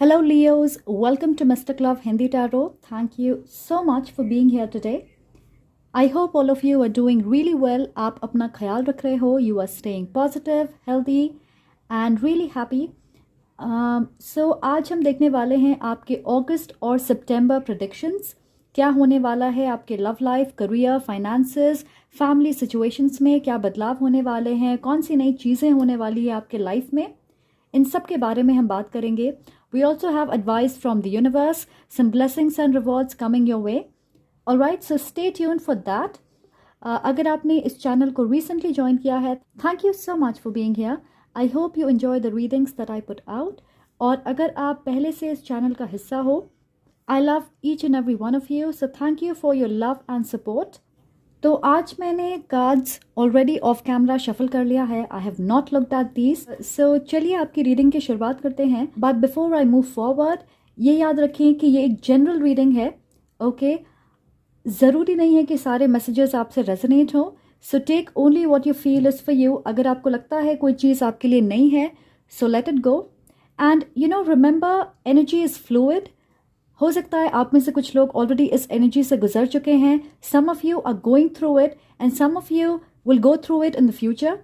Hello, Leos. Welcome to Mr. Club Hindi Tarot. Thank you so much for being here today. I hope all of you are doing really well. आप अपना ख्याल रख रहे हो. You are staying positive, healthy, and really happy. So आज हम देखने वाले हैं आपके अगस्त और सितंबर predictions. क्या होने वाला है आपके love life, career, finances, family situations में क्या बदलाव होने वाले हैं, कौन सी नई चीज़ें होने वाली है आपके लाइफ में, इन सब के बारे में हम बात करेंगे. We also have advice from the universe, some blessings and rewards coming your way. Alright, so stay tuned for that. अगर आपने इस चैनल को recently join किया है, thank you so much for being here. I hope you enjoy the readings that I put out. और अगर आप पहले से इस चैनल का हिस्सा हो, I love each and every one of you. So thank you for your love and support. तो आज मैंने cards already off camera shuffle कर लिया है. I have not looked at these. So चलिए आपकी रीडिंग की शुरुआत करते हैं. But before I move forward, ये याद रखें कि ये एक जनरल रीडिंग है. ओके ज़रूरी नहीं है कि सारे मैसेजेस आपसे रेजोनेट हो. So take only what you feel is for you. अगर आपको लगता है कोई चीज़ आपके लिए नहीं है, so let it go. And you no remember, energy is fluid. हो सकता है आप में से कुछ लोग ऑलरेडी इस एनर्जी से गुजर चुके हैं. Some of you are going through it and some of you will go through it in the future.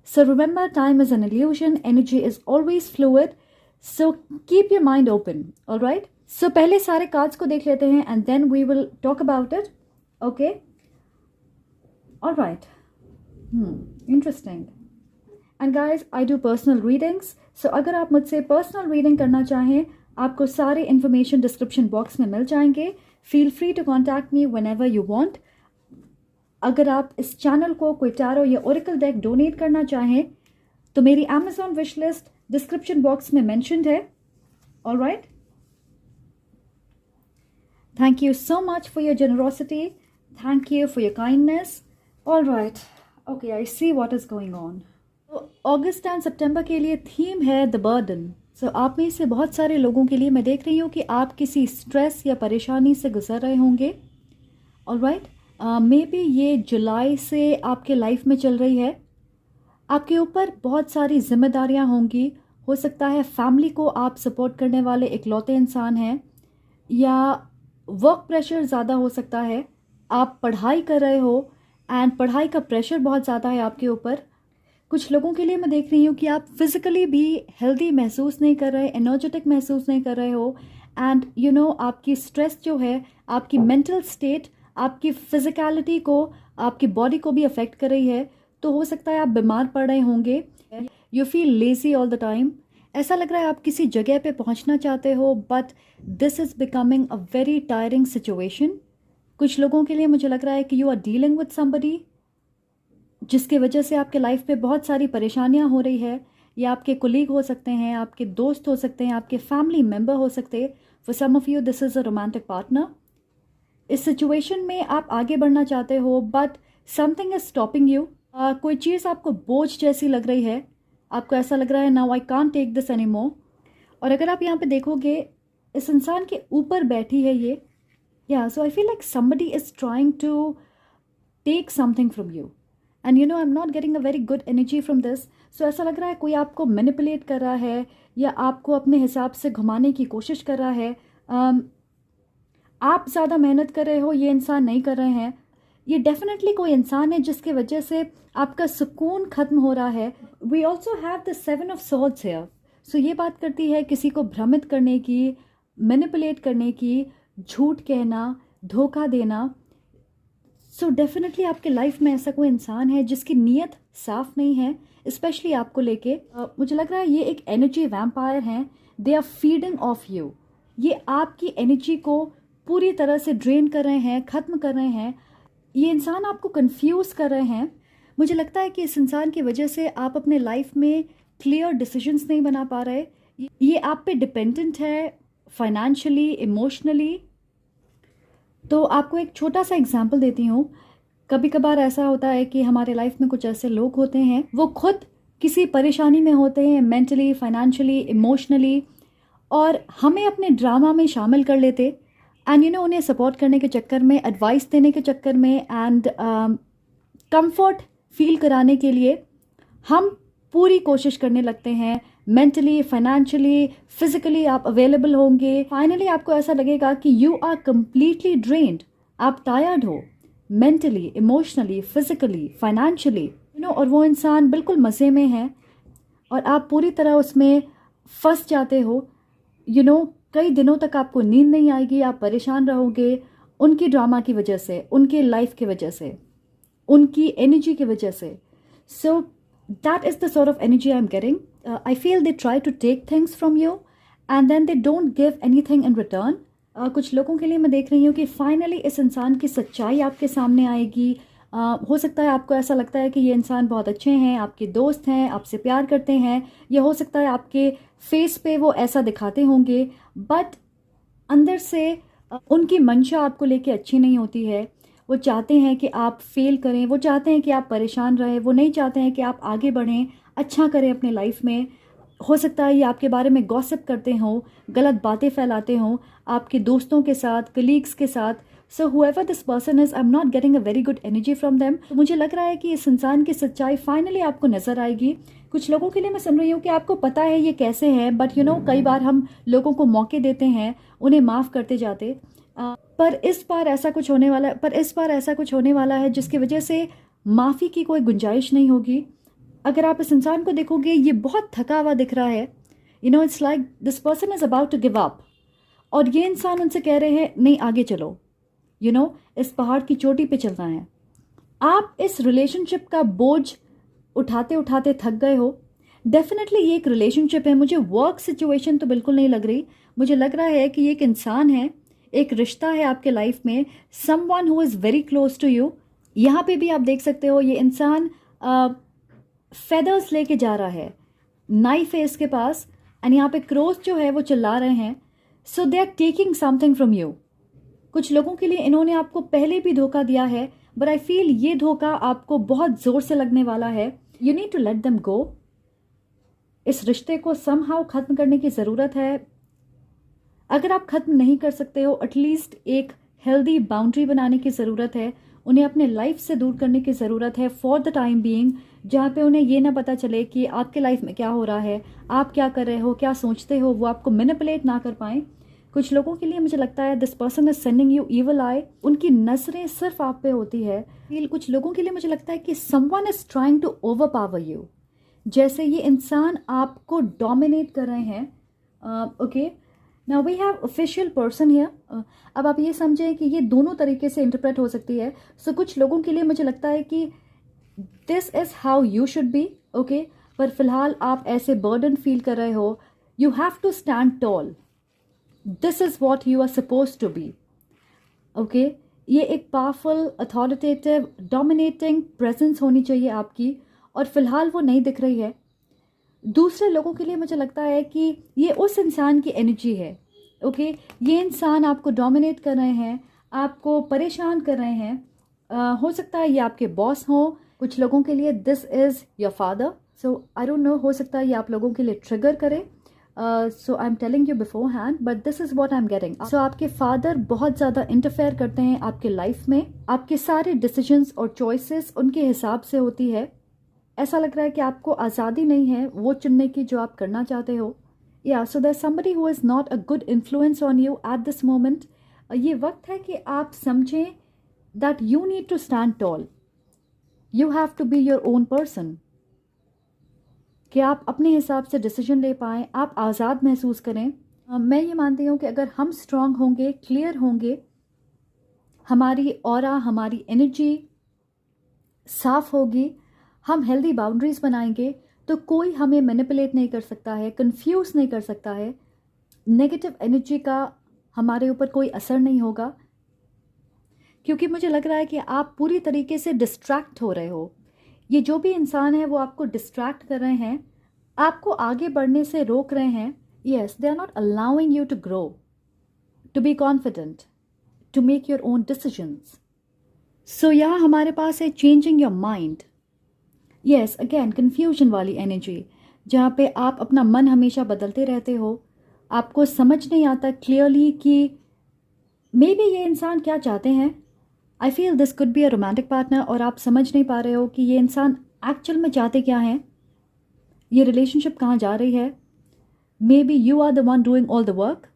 So remember, time is an illusion, energy is always fluid. So keep your mind open. Alright, so पहले सारे cards को देख लेते हैं and then we will talk about it. Okay, alright, interesting. And guys, I do personal readings. So अगर आप मुझसे personal reading करना चाहें, आपको सारे इन्फॉर्मेशन डिस्क्रिप्शन बॉक्स में मिल जाएंगे. Feel free to contact me whenever you want. अगर आप इस चैनल को कोई टैरो या ओरेकल डेक डोनेट करना चाहें तो मेरी Amazon wish list description box में मेंशन्ड है. Alright, thank you so much for your generosity. Thank you for your kindness. Alright, okay, I see what is going on. अगस्त and सितंबर के लिए थीम है द बर्डन. सो आप में से बहुत सारे लोगों के लिए मैं देख रही हूँ कि आप किसी स्ट्रेस या परेशानी से गुजर रहे होंगे. ऑलराइट, मे बी ये जुलाई से आपके लाइफ में चल रही है. आपके ऊपर बहुत सारी जिम्मेदारियाँ होंगी. हो सकता है फैमिली को आप सपोर्ट करने वाले इकलौते इंसान हैं, या वर्क प्रेशर ज़्यादा हो सकता है. आप पढ़ाई कर रहे हो एंड पढ़ाई का प्रेशर बहुत ज़्यादा है आपके ऊपर. कुछ लोगों के लिए मैं देख रही हूँ कि आप फिजिकली भी हेल्दी महसूस नहीं कर रहे, एनर्जेटिक महसूस नहीं कर रहे हो. एंड यू नो, आपकी स्ट्रेस जो है, आपकी मेंटल स्टेट आपकी फिजिकलिटी को, आपकी बॉडी को भी अफेक्ट कर रही है. तो हो सकता है आप बीमार पड़ रहे होंगे. You feel lazy all the time. ऐसा लग रहा है आप किसी जगह पे पहुँचना चाहते हो, but this is becoming a very tiring situation. कुछ लोगों के लिए मुझे लग रहा है कि you are dealing with somebody जिसके वजह से आपके लाइफ पे बहुत सारी परेशानियां हो रही है. ये आपके कोलीग हो सकते हैं, आपके दोस्त हो सकते हैं, आपके फैमिली मेम्बर हो सकते हैं. For some of you this is a romantic partner. इस सिचुएशन में आप आगे बढ़ना चाहते हो, but something is stopping you. कोई चीज़ आपको बोझ जैसी लग रही है. आपको ऐसा लग रहा है now I can't take this any more. और अगर आप यहाँ पे देखोगे, इस इंसान के ऊपर बैठी है ये. या so I feel like somebody is trying to take something from you. And you know, I am not getting a very good energy from this. So ऐसा लग रहा है कोई आपको मैनिपुलेट कर रहा है या आपको अपने हिसाब से घुमाने की कोशिश कर रहा है. आप ज़्यादा मेहनत कर रहे हो, ये इंसान नहीं कर रहे हैं. ये डेफिनेटली कोई इंसान है जिसकी वजह से आपका सुकून ख़त्म हो रहा है. We also have the 7 of Swords here. So ये बात करती है किसी को भ्रमित करने की, मैनिपुलेट करने की, झूठ कहना, धोखा देना. सो डेफिनेटली आपके लाइफ में ऐसा कोई इंसान है जिसकी नीयत साफ नहीं है, स्पेशली आपको लेके. मुझे लग रहा है ये एक एनर्जी वैम्पायर हैं. They are feeding off you. ये आपकी एनर्जी को पूरी तरह से ड्रेन कर रहे हैं, ख़त्म कर रहे हैं. ये इंसान आपको कंफ्यूज कर रहे हैं. मुझे लगता है कि इस इंसान की वजह से आप अपने लाइफ में क्लियर डिसीजंस नहीं बना पा रहे. ये आप पे डिपेंडेंट है फाइनेंशियली, इमोशनली. तो आपको एक छोटा सा एग्जाम्पल देती हूँ. कभी कभार ऐसा होता है कि हमारे लाइफ में कुछ ऐसे लोग होते हैं, वो खुद किसी परेशानी में होते हैं, मेंटली, फाइनेंशियली, इमोशनली, और हमें अपने ड्रामा में शामिल कर लेते. एंड यू नो, उन्हें सपोर्ट करने के चक्कर में, एडवाइस देने के चक्कर में एंड कंफर्ट फील कराने के लिए हम पूरी कोशिश करने लगते हैं मेंटली, फाइनेंशियली, फिजिकली आप अवेलेबल होंगे। फाइनली आपको ऐसा लगेगा कि यू आर कंप्लीटली ड्रेन्ड, आप टायर्ड हो मेंटली, इमोशनली, फिजिकली, फाइनेंशियली, और वो इंसान बिल्कुल मज़े में है और आप पूरी तरह उसमें फंस जाते हो। कई दिनों तक आपको नींद नहीं आएगी, आप परेशान रहोगे उनकी ड्रामा की वजह से, उनके लाइफ की वजह से, उनकी एनर्जी की वजह से। So that is the sort of energy I am getting. I feel they try to take things from you and then they don't give anything in return. कुछ लोगों के लिए मैं देख रही हूँ कि फाइनली इस इंसान की सच्चाई आपके सामने आएगी। हो सकता है आपको ऐसा लगता है कि ये इंसान बहुत अच्छे हैं, आपके दोस्त हैं, आपसे प्यार करते हैं, या हो सकता है आपके फेस पे वो ऐसा दिखाते होंगे, बट अंदर से उनकी मंशा आपको लेके अच्छी नहीं होती है। वो चाहते हैं कि आप फेल करें, वो चाहते हैं कि आप परेशान रहें, वो नहीं चाहते हैं कि आप आगे बढ़ें, अच्छा करें अपने लाइफ में। हो सकता है ये आपके बारे में गॉसिप करते हों, गलत बातें फैलाते हों आपके दोस्तों के साथ, कलीग्स के साथ। So however this person is, I am not getting a very good energy from them. तो मुझे लग रहा है कि इस इंसान की सच्चाई फाइनली आपको नज़र आएगी। कुछ लोगों के लिए मैं सुन रही हूँ कि आपको पता है ये कैसे हैं, बट कई बार हम लोगों को मौके देते हैं, उन्हें माफ़ करते जाते। पर इस बार ऐसा कुछ होने वाला है जिसकी वजह से माफ़ी की कोई गुंजाइश नहीं होगी। अगर आप इस इंसान को देखोगे, ये बहुत थका हुआ दिख रहा है। It's like this person is about to give up, और ये इंसान उनसे कह रहे हैं नहीं आगे चलो, इस पहाड़ की चोटी पे चलना है। आप इस रिलेशनशिप का बोझ उठाते उठाते थक गए हो। डेफिनेटली ये एक रिलेशनशिप है, मुझे वर्क सिचुएशन तो बिल्कुल नहीं लग रही। मुझे लग रहा है कि ये एक इंसान है, एक रिश्ता है आपके लाइफ में, someone who is very close to you. यहाँ पे भी आप देख सकते हो ये इंसान फेदर्स लेके जा रहा है, नाइफ है इसके पास, एंड यहाँ पे क्रोस जो है वो चिल्ला रहे हैं। So they are taking something from you. कुछ लोगों के लिए इन्होंने आपको पहले भी धोखा दिया है, बट आई फील ये धोखा आपको बहुत ज़ोर से लगने वाला है। You need to let them go. इस रिश्ते को समहाउ ख़त्म करने की ज़रूरत है। अगर आप ख़त्म नहीं कर सकते हो, एटलीस्ट एक हेल्दी बाउंड्री बनाने की ज़रूरत है। उन्हें अपने लाइफ से दूर करने की ज़रूरत है फॉर द टाइम बीइंग, जहाँ पे उन्हें ये ना पता चले कि आपके लाइफ में क्या हो रहा है, आप क्या कर रहे हो, क्या सोचते हो, वो आपको मैनिपुलेट ना कर पाएँ। कुछ लोगों के लिए मुझे लगता है this person is sending you evil आई। उनकी नजरें सिर्फ आप पे होती है। कुछ लोगों के लिए मुझे लगता है कि someone is trying to overpower you, जैसे ये इंसान आपको डोमिनेट कर रहे हैं। Okay, now we have official person here. अब आप ये समझें कि ये दोनों तरीके से इंटरप्रेट हो सकती है। सो कुछ लोगों के लिए मुझे लगता है कि this is how you should be, okay, पर फिलहाल आप ऐसे बर्डन फील कर रहे हो। You have to stand tall, this is what you are suppose to be, okay. ये एक पावरफुल, अथॉरिटेटिव, डोमिनेटिंग प्रेजेंस होनी चाहिए आपकी, और फिलहाल वो नहीं दिख रही है। दूसरे लोगों के लिए मुझे लगता है कि ये उस इंसान की एनर्जी है, ओके। ये इंसान आपको डोमिनेट कर रहे हैं, आपको परेशान कर रहे हैं। हो सकता है ये आपके बॉस हों। कुछ लोगों के लिए this is your father. So I don't know, हो सकता है ये आप लोगों के लिए ट्रिगर करे। So I am telling you beforehand, but this is what I am getting. So आपके फादर बहुत ज़्यादा इंटरफेयर करते हैं आपके लाइफ में। आपके सारे डिसीजंस और चॉइसेस उनके हिसाब से होती है। ऐसा लग रहा है कि आपको आज़ादी नहीं है वो चुनने की जो आप करना चाहते हो। या so there somebody who is not a good influence on you at this moment. ये वक्त है कि आप समझें that you need to stand tall, you have to be your own person, कि आप अपने हिसाब से डिसीजन ले पाएँ, आप आज़ाद महसूस करें। मैं ये मानती हूँ कि अगर हम स्ट्रांग होंगे, क्लियर होंगे, हमारी ऑरा, हमारी एनर्जी साफ होगी, हम हेल्दी बाउंड्रीज बनाएंगे, तो कोई हमें मैनिपुलेट नहीं कर सकता है, कंफ्यूज नहीं कर सकता है। नेगेटिव एनर्जी का हमारे ऊपर कोई असर नहीं होगा, क्योंकि मुझे लग रहा है कि आप पूरी तरीके से डिस्ट्रैक्ट हो रहे हो। ये जो भी इंसान है वो आपको डिस्ट्रैक्ट कर रहे हैं, आपको आगे बढ़ने से रोक रहे हैं। Yes, they are not allowing you to grow, to be confident, to make your own decisions. So यहाँ हमारे पास है changing your mind. Yes, again confusion वाली एनर्जी, जहाँ पे आप अपना मन हमेशा बदलते रहते हो। आपको समझ नहीं आता क्लियरली कि मे बी ये इंसान क्या चाहते हैं। I feel this could be a romantic partner, और आप समझ नहीं पा रहे हो कि ये इंसान एक्चुअल में चाहते क्या हैं। ये रिलेशनशिप कहाँ जा रही है, maybe you are the one doing all the work,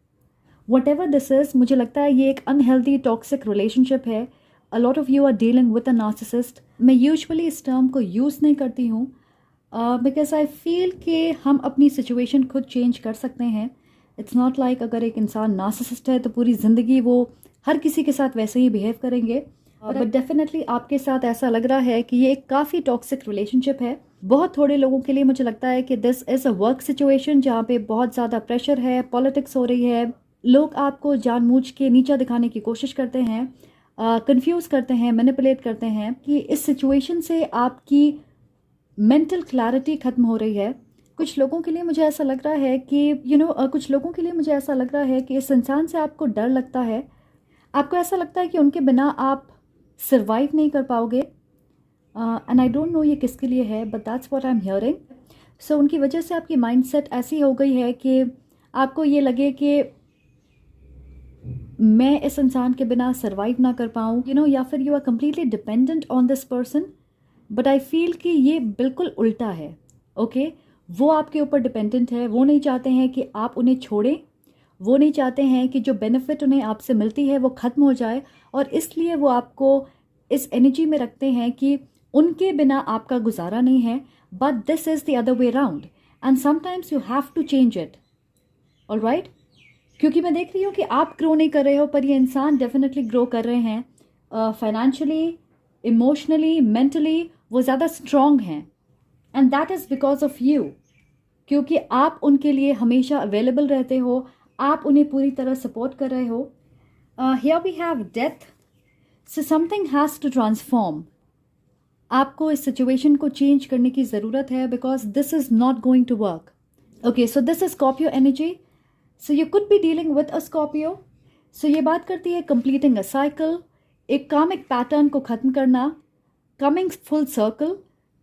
whatever this is, मुझे लगता है ये एक अनहेल्दी टॉक्सिक रिलेशनशिप है. A lot of you are dealing with a narcissist. मैं यूजुअली इस टर्म को यूज़ नहीं करती हूँ बिकॉज आई फील कि हम अपनी सिचुएशन खुद चेंज कर सकते हैं. इट्स नॉट लाइक अगर एक इंसान नार्सिसिस्ट है तो पूरी ज़िंदगी वो हर किसी के साथ वैसे ही बिहेव करेंगे. बट डेफिनेटली आपके साथ ऐसा लग रहा है कि ये एक काफ़ी टॉक्सिक रिलेशनशिप है. बहुत थोड़े लोगों के लिए मुझे लगता है कि this is a work situation जहाँ पे बहुत ज़्यादा प्रेशर है, पॉलिटिक्स हो रही है, लोग आपको जानबूझ के नीचा दिखाने की कोशिश करते हैं, कंफ्यूज करते हैं, मैनिपुलेट करते हैं. कि इस सिचुएशन से आपकी मेंटल क्लैरिटी ख़त्म हो रही है. कुछ लोगों के लिए मुझे ऐसा लग रहा है कि कुछ लोगों के लिए मुझे ऐसा लग रहा है कि इस इंसान से आपको डर लगता है. आपको ऐसा लगता है कि उनके बिना आप सर्वाइव नहीं कर पाओगे. एंड आई डोंट नो ये किसके लिए है, but that's what I am hearing. So उनकी वजह से आपकी माइंडसेट ऐसी हो गई है कि आपको ये लगे कि मैं इस इंसान के बिना सर्वाइव ना कर पाऊँ, या फिर you are completely dependent on this person. But I feel कि ये बिल्कुल उल्टा है. ओके, वो आपके ऊपर डिपेंडेंट है, वो नहीं चाहते हैं कि आप उन्हें छोड़ें, वो नहीं चाहते हैं कि जो बेनिफिट उन्हें आपसे मिलती है वो ख़त्म हो जाए, और इसलिए वो आपको इस एनर्जी में रखते हैं कि उनके बिना आपका गुजारा नहीं है. But this is the other way round and sometimes you have to change it. Alright, क्योंकि मैं देख रही हूँ कि आप ग्रो नहीं कर रहे हो, पर ये इंसान डेफिनेटली ग्रो कर रहे हैं. फाइनेंशियली, इमोशनली, मेंटली वो ज़्यादा स्ट्रॉन्ग हैं. And that is because of you, क्योंकि आप उनके लिए हमेशा अवेलेबल रहते हो, आप उन्हें पूरी तरह सपोर्ट कर रहे हो. Here we have death. So something has to transform. आपको इस सिचुएशन को चेंज करने की ज़रूरत है because this is not going to work. Okay, so this is Scorpio energy. So you could be dealing with a Scorpio. So ये बात करती है कंप्लीटिंग अ साइकिल, एक कामिक पैटर्न को ख़त्म करना, कमिंग फुल सर्कल,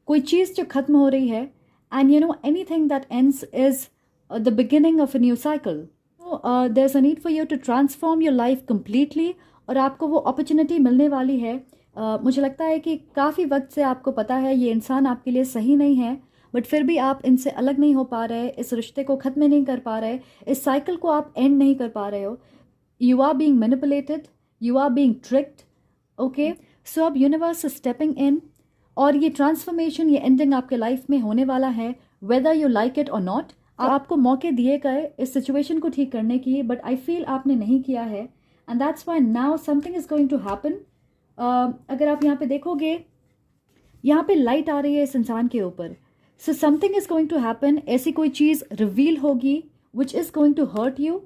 कोई चीज़ जो ख़त्म हो रही है. And anything that ends is the beginning of a new cycle. There is a need for you to transform your life completely, और आपको वो अपॉर्चुनिटी मिलने वाली है. मुझे लगता है कि काफ़ी वक्त से आपको पता है ये इंसान आपके लिए सही नहीं है, बट फिर भी आप इनसे अलग नहीं हो पा रहे, इस रिश्ते को ख़त्म नहीं कर पा रहे, इस साइकिल को आप एंड नहीं कर पा रहे हो. You are being manipulated, you are being tricked. Okay, so अब यूनिवर्स इज स्टेपिंग इन, और ये ट्रांसफॉर्मेशन, ये एंडिंग आपके लाइफ में होने वाला है, वेदर यू लाइक इट और नॉट. आपको मौके दिए गए इस सिचुएशन को ठीक करने की, बट आई फील आपने नहीं किया है. And that's why now something is going to happen. अगर आप यहाँ पे देखोगे, यहाँ पे लाइट आ रही है इस इंसान के ऊपर. So something is going to happen. ऐसी कोई चीज़ रिवील होगी which is going to hurt you.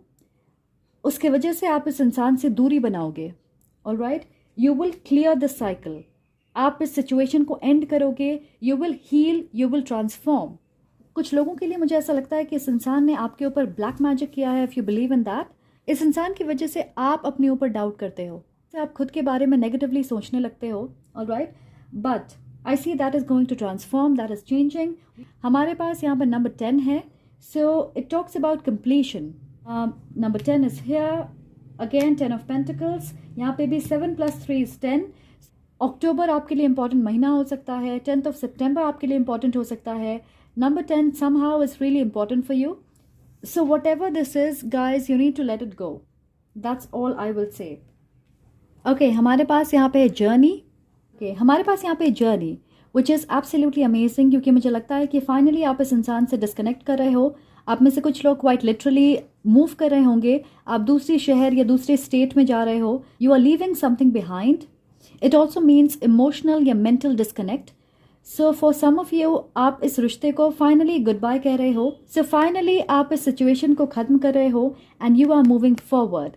उसके वजह से आप इस इंसान से दूरी बनाओगे. Alright, you will clear this cycle. आप इस सिचुएशन को एंड करोगे, you will heal, you will transform. कुछ लोगों के लिए मुझे ऐसा लगता है कि इस इंसान ने आपके ऊपर ब्लैक मैजिक किया है. If you believe in that, इस इंसान की वजह से आप अपने ऊपर डाउट करते हो, आप खुद के बारे में नेगेटिवली सोचने लगते हो. Alright, but I see that is going to transform, that is changing. हमारे पास यहाँ पर नंबर 10 है. So it talks about completion. Number 10 is here again, 10 of pentacles. यहाँ पे भी 7 + 3 = 10. अक्टूबर आपके लिए इंपॉर्टेंट महीना हो सकता है. 10th of September आपके लिए इंपॉर्टेंट हो सकता है. Number 10 somehow is really important for you. So whatever this is, guys, you need to let it go. That's all I will say. Okay, हमारे पास यहाँ पे जर्नी. Okay, हमारे पास यहाँ पे journey which is absolutely amazing, क्योंकि मुझे लगता है कि फाइनली आप इस इंसान से डिस्कनेक्ट कर रहे हो. आप में से कुछ लोग क्वाइट लिटरली मूव कर रहे होंगे. आप दूसरी शहर या दूसरे स्टेट में जा रहे हो. You are leaving something behind. It also means emotional या mental disconnect. So for some of you, आप इस रिश्ते को फाइनली गुड बाय कह रहे हो. सो फाइनली आप इस सिचुएशन को ख़त्म कर रहे हो and you are moving forward.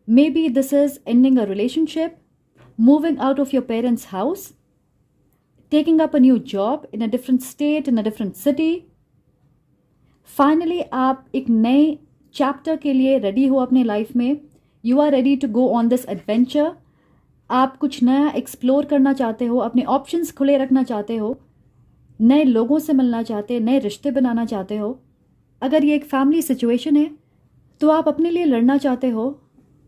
Maybe this is ending a relationship, moving out of your parents house, taking up a new job in a different state, in a different city. Finally आप एक नए chapter के लिए ready हो अपने life में. You are ready to go on this adventure. आप कुछ नया एक्सप्लोर करना चाहते हो, अपने ऑप्शंस खुले रखना चाहते हो, नए लोगों से मिलना चाहते हो, नए रिश्ते बनाना चाहते हो. अगर ये एक फैमिली सिचुएशन है तो आप अपने लिए लड़ना चाहते हो,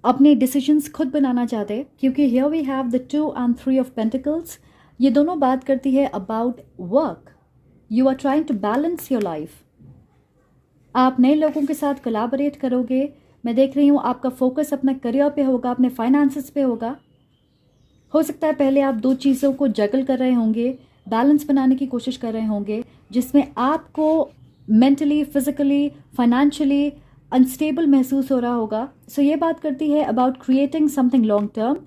अपने डिसीजंस खुद बनाना चाहते, क्योंकि here we have the 2 and 3 of Pentacles. ये दोनों बात करती है about work. You are trying to balance your life. आप नए लोगों के साथ कोलैबोरेट करोगे। मैं देख रही हूँ आपका फोकस अपना करियर पे होगा, अपने फाइनेंसेस पे होगा। हो सकता है पहले आप दो चीज़ों को जगल कर रहे होंगे, बैलेंस बनाने की कोशिश कर रहे होंगे, जिसमें आपको मेंटली, फिजिकली, फाइनेंशियली अनस्टेबल महसूस हो रहा होगा। सो ये बात करती है about creating something long term.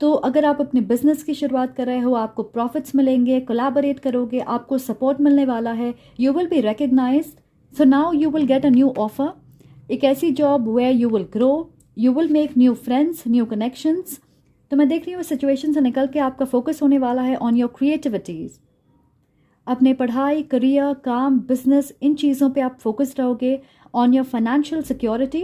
तो अगर आप अपने बिजनेस की शुरुआत कर रहे हो, आपको प्रॉफिट्स मिलेंगे, कोलैबोरेट करोगे, आपको सपोर्ट मिलने वाला है, you will be recognised. So now you will get a new offer, एक ऐसी job where you will grow, you will make new friends, new connections. तो मैं देख रही हूँ सिचुएशन से निकल के आपका फोकस होने वाला है ऑन योर क्रिएटिविटीज़। अपने पढ़ाई, करियर, काम, बिजनेस, इन चीज़ों पे आप फोकस रहोगे। On your financial security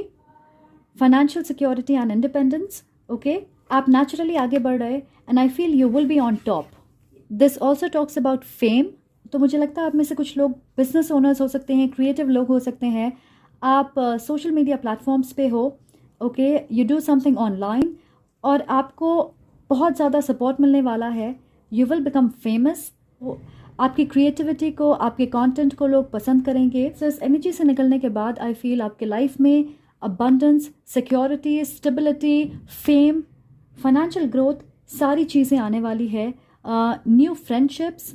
and independence. Okay, आप नेचुरली आगे बढ़ रहे and I feel you will be on top. This also talks about fame. तो मुझे लगता है आप में से कुछ लोग बिजनेस ओनर्स हो सकते हैं, क्रिएटिव लोग हो सकते हैं, आप सोशल मीडिया प्लेटफॉर्म्स पे हो। Okay, you do something online और आपको बहुत ज़्यादा सपोर्ट मिलने वाला है। You will become famous. आपकी क्रिएटिविटी को, आपके कंटेंट को लोग पसंद करेंगे। सो इस एनर्जी से निकलने के बाद आई फील आपके लाइफ में abundance, security, stability, fame, financial growth, सारी चीज़ें आने वाली है। New friendships,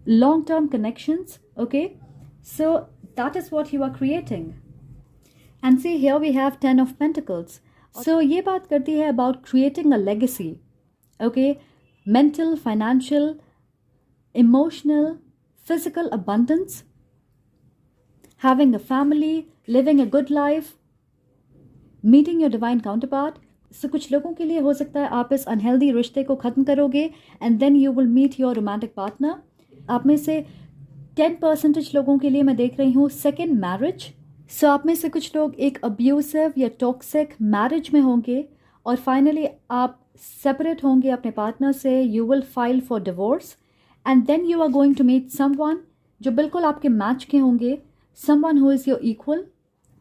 long term connections. Okay, so that is what you are creating. And see here we have 10 of Pentacles. So ये बात करती है about creating a legacy. Okay, mental, financial, emotional, physical abundance, having a family, living a good life, meeting your divine counterpart. So कुछ लोगों के लिए हो सकता है आप इस अनहेल्दी रिश्ते को ख़त्म करोगे and then you will meet your romantic partner. आप में से 10% लोगों के लिए मैं देख रही हूँ सेकेंड मैरिज। सो आप में से कुछ लोग एक अब्यूसिव या टॉक्सिक मैरिज में होंगे और फाइनली आप सेपरेट होंगे अपने पार्टनर से। You will file for divorce and then you are going to meet someone जो बिल्कुल आपके मैच के होंगे, someone who is your equal.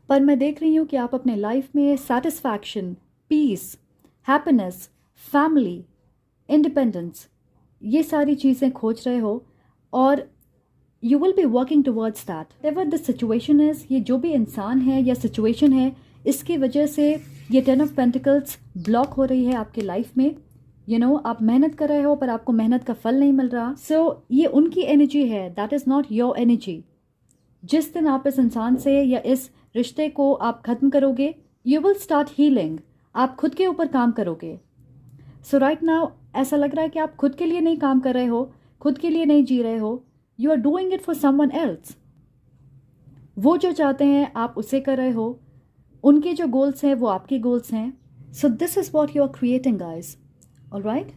पर मैं देख रही हूँ कि आप अपने लाइफ में satisfaction, peace, happiness, family, independence, ये सारी चीज़ें खोज रहे हो और you will be working towards that. Ever this situation is, ये जो भी इंसान है या सिचुएशन है, इसकी वजह से ये 10 ऑफ पेंटिकल्स ब्लॉक हो रही है आपके लाइफ में। यू नो, आप मेहनत कर रहे हो पर आपको मेहनत का फल नहीं मिल रहा। सो ये उनकी एनर्जी है, that is not your energy. जिस दिन आप इस इंसान से या इस रिश्ते को आप ख़त्म करोगे, यू विल स्टार्ट हीलिंग। आप खुद के ऊपर काम करोगे। सो राइट नाउ ऐसा लग रहा है कि आप खुद के लिए नहीं काम कर रहे हो, खुद के लिए नहीं जी रहे हो, you are doing it for someone else. वो जो चाहते हैं आप उसे कर रहे हो, उनके जो गोल्स हैं वो आपके गोल्स हैं। So this is what you are creating guys. Alright,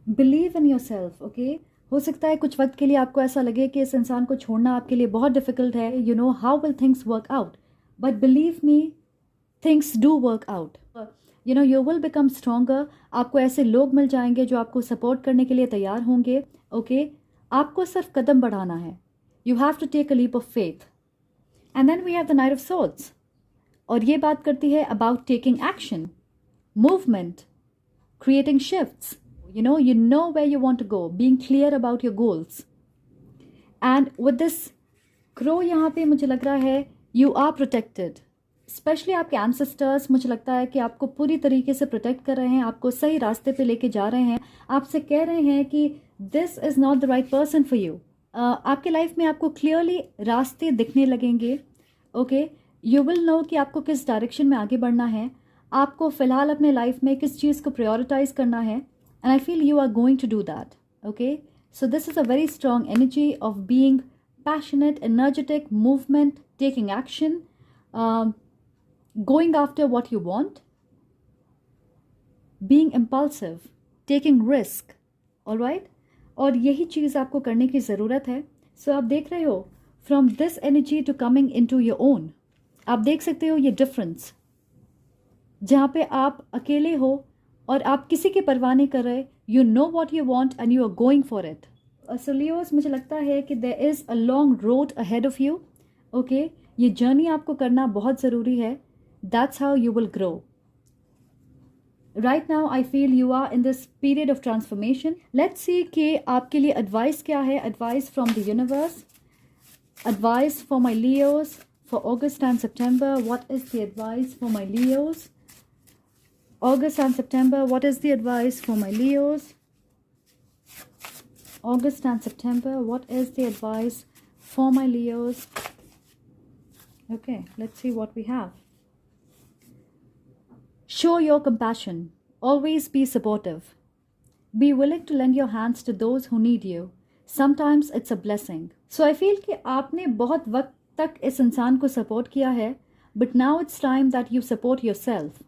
believe in yourself. Okay, हो सकता है कुछ वक्त के लिए आपको ऐसा लगे कि इस इंसान को छोड़ना आपके लिए बहुत डिफिकल्ट है। You know how will things work out, but believe me, things do work out. You know you will become stronger. आपको ऐसे लोग मिल जाएंगे जो आपको सपोर्ट करने के लिए तैयार होंगे। ओके, आपको सिर्फ कदम बढ़ाना है। You have to take a leap of faith. And then we have the knight of swords, और ये बात करती है about taking action, movement, creating shifts. You know where you want to go, being clear about your goals. And with this crow यहाँ पे मुझे लग रहा है you are protected. Especially आपके ancestors मुझे लगता है कि आपको पूरी तरीके से प्रोटेक्ट कर रहे हैं, आपको सही रास्ते पे लेके जा रहे हैं, आपसे कह रहे हैं कि this is not the right person for you. आपके लाइफ में आपको क्लियरली रास्ते दिखने लगेंगे। ओके, यू विल नो कि आपको किस डायरेक्शन में आगे बढ़ना है, आपको फ़िलहाल अपने लाइफ में किस चीज़ को प्रायोरिटाइज करना है। And I feel you are going to do that. Okay, so this is a very strong energy of being passionate, energetic, movement, taking action, going after what you want, being impulsive, taking risk. Alright, और यही चीज़ आपको करने की ज़रूरत है। सो आप देख रहे हो from this energy to coming into your own. आप देख सकते हो ये डिफरेंस, जहाँ पे आप अकेले हो और आप किसी की परवाह नहीं कर रहे। You know what you want and you are going for it. So Leos, मुझे लगता है कि there is a long road ahead of you. Okay, ये जर्नी आपको करना बहुत ज़रूरी है। That's how you will grow. Right now I feel you are in this period of transformation. Let's see कि आपके लिए एडवाइस क्या है. Advice from the universe. Advice for my Leos for August and September. What is the advice for my Leos? August and September. What is the advice for my Leos? August and September. What is the advice for my Leos? Okay, let's see what we have. Show your compassion. Always be supportive. Be willing to lend your hands to those who need you. Sometimes it's a blessing. So I feel कि आपने बहुत वक्त तक इस इंसान को support किया है, but now it's time that you support yourself.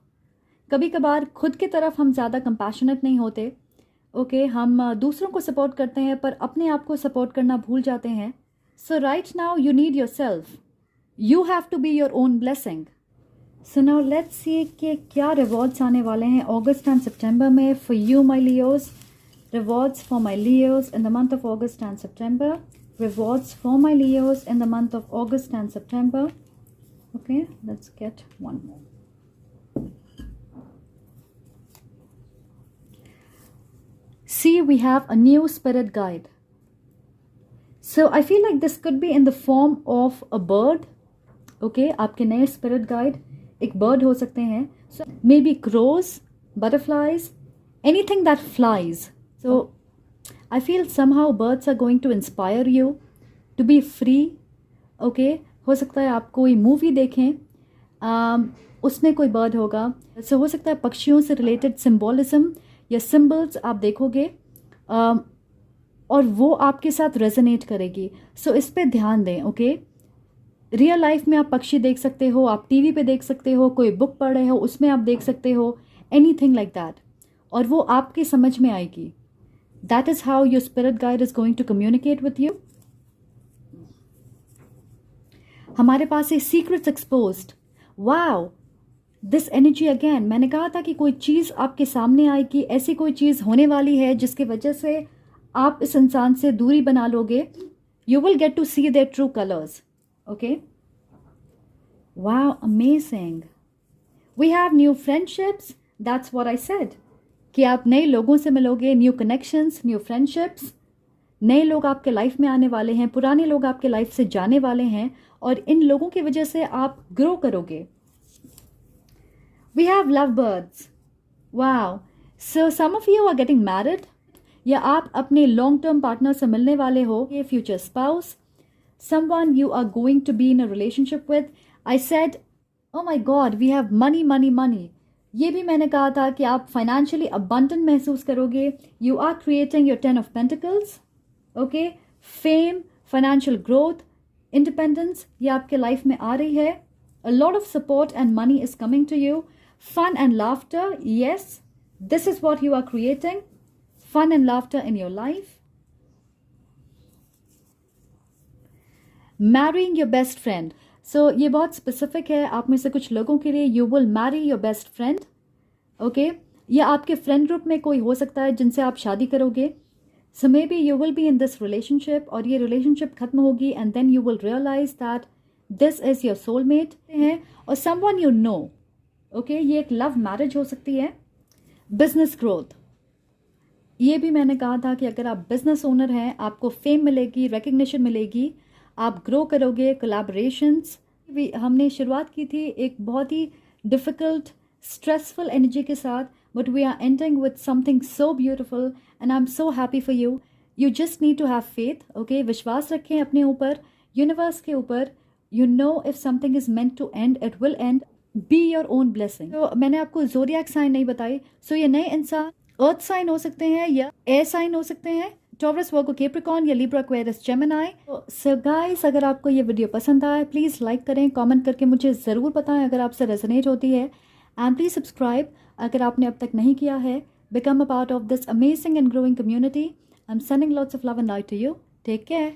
कभी कभार खुद की तरफ हम ज़्यादा compassionate नहीं होते. ओके, हम दूसरों को सपोर्ट करते हैं पर अपने आप को सपोर्ट करना भूल जाते हैं. So right now you need yourself. You have to be your own blessing. So now let's see कि क्या rewards आने वाले हैं August and September में for you my Leos. Rewards for my Leos in the month of August and September. Rewards for my Leos in the month of August and September. Okay, let's get one more. See, we have a new spirit guide. So I feel like this could be in the form of a bird. Okay, आपके नए spirit guide एक bird हो सकते हैं. So maybe crows, butterflies, anything that flies. So I feel somehow birds are going to inspire you to be free. Okay, हो सकता है आप कोई मूवी देखें, उसमें कोई बर्ड होगा. So हो सकता है पक्षियों से रिलेटेड सिम्बोलिज्म या सिम्बल्स आप देखोगे और वो आपके साथ रेजोनेट करेगी. So इस पे ध्यान दें. ओके, रियल लाइफ में आप पक्षी देख सकते हो, आप टीवी पे देख सकते हो, कोई बुक पढ़ रहे हो उसमें आप देख सकते हो, एनीथिंग लाइक दैट, और वो आपकी समझ में आएगी. That is how your spirit guide is going to communicate with you. हमारे पास है secrets exposed. Wow, this energy again. मैंने कहा था कि कोई चीज़ आपके सामने आएगी, ऐसी कोई चीज़ होने वाली है जिसकी वजह से आप इस इंसान से दूरी बना लोगे. You will get to see their true colors. Okay. Wow, amazing. We have new friendships. That's what I said. कि आप नए लोगों से मिलोगे, न्यू कनेक्शंस, न्यू फ्रेंडशिप्स. नए लोग आपके लाइफ में आने वाले हैं, पुराने लोग आपके लाइफ से जाने वाले हैं और इन लोगों की वजह से आप ग्रो करोगे. We have love birds. Wow, so some of you are getting married, या आप अपने लॉन्ग टर्म पार्टनर से मिलने वाले हो, ये future spouse, someone you are going to be in a relationship with. I said oh my god, we have money money money. ये भी मैंने कहा था कि आप फाइनेंशियली अबंडेंट महसूस करोगे. You are creating your 10 of Pentacles. Okay, fame, financial growth, independence, ये आपके लाइफ में आ रही है. A lot of support and money is coming to you. Fun and laughter, yes, this is what you are creating. Fun and laughter in your life. Marrying your best friend. So ये बहुत specific है. आप में से कुछ लोगों के लिए you will marry your best friend. Okay, या आपके फ्रेंड ग्रुप में कोई हो सकता है जिनसे आप शादी करोगे. So maybe you will be in this relationship और ये रिलेशनशिप खत्म होगी and then you will realise that this is your soulmate है और समवन यू नो. ओके, ये एक लव मैरिज हो सकती है. बिजनेस ग्रोथ, ये भी मैंने कहा था कि अगर आप बिजनेस ओनर हैं, आपको फेम मिलेगी, रिकग्निशन मिलेगी, आप ग्रो करोगे. कोलैबोरेशंस, हमने शुरुआत की थी एक बहुत ही डिफ़िकल्ट स्ट्रेसफुल एनर्जी के साथ, but we are ending with something so beautiful and I am so happy for you. You just need to have faith. Okay, विश्वास रखें अपने ऊपर, यूनिवर्स के ऊपर. You know if something is meant to end, it will end. Be your own blessing. तो मैंने आपको zodiac sign नहीं बताई. सो ये नए इंसान अर्थ साइन हो सकते हैं या एयर साइन हो सकते हैं, टॉरस, वर्गो, कैप्रिकॉर्न या Libra, Aquarius, Gemini. So guys, अगर आपको ये वीडियो पसंद आए प्लीज़ लाइक करें, कमेंट करके मुझे ज़रूर बताएं अगर आपसे रेजोनेट होती है. एंड प्लीज़ सब्सक्राइब अगर आपने अब तक नहीं किया है. Become a part of this amazing and growing community. I am sending lots of love and light to you. Take care.